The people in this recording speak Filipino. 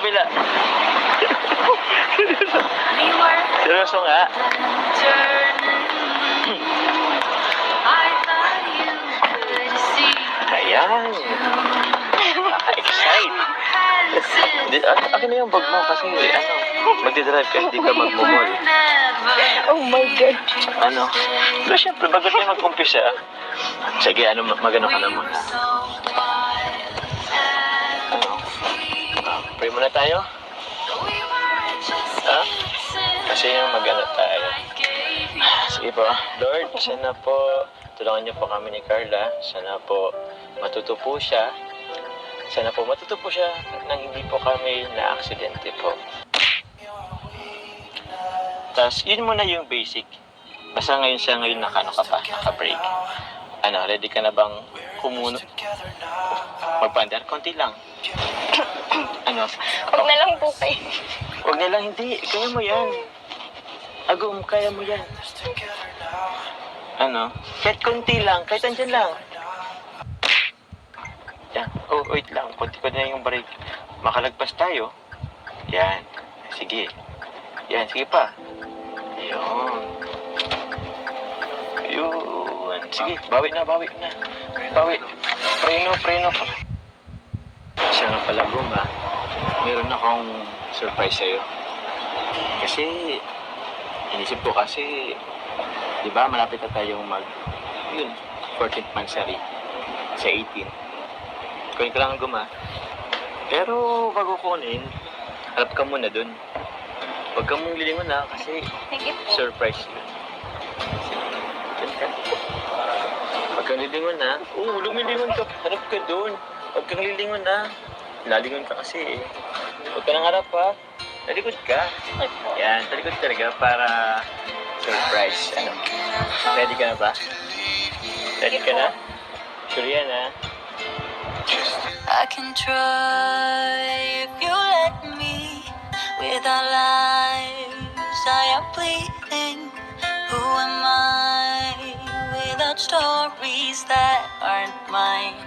kabila. Seryoso nga. Ayan. Excite. Akin na yung bag mo kasi magdidrive ka, hindi ka magmumol. Oh my God. Pero syempre, bago tayo mag-umpisa, sige, magano ka na muna. Pray muna tayo. Kasi magano tayo. Sige po. Lord, sana po tulungan niyo po kami ni Carla. Sana po matuto po siya. Sana po matuto po siya nang hindi po kami na-aksidente po. Tapos, yun muna yung basic. Basta ngayon naka-break. Ready ka na bang kumuno? Magpandar, konti lang. Huwag na lang po kayo. Huwag na lang, hindi. Kaya mo yan. Agum, kaya mo yan. Kahit konti lang, kahit andyan lang. Yan. Oh, wait lang. Konti ko na yung break. Makalagpas tayo. Yan. Sige. Yan, sige pa. Yun. Yun. Sige, bawi na. Bawi. Preno. Siya nga pala, Guma. Meron akong surprise sa'yo. Kasi, inisip ko kasi, di ba, malapit na tayong 14th monthsary sa 18. Kunin ko lang, Guma. Pero, bago kunin, harap ka muna dun. Huwag kang mong lilingon na kasi surprise yun. Diyan ka. Huwag kang lilingon na. Lumilingon ka. Harap ka dun. Huwag kang lilingon na. Lalingon ka kasi eh. Huwag ka nang harap ha. Talikod ka. Yan, talikod talaga para surprise. Ready ka na ba? Ready ka na? Sure yan ha? I can try if you let me. With our lives I am bleeding. Who am I without stories that aren't mine?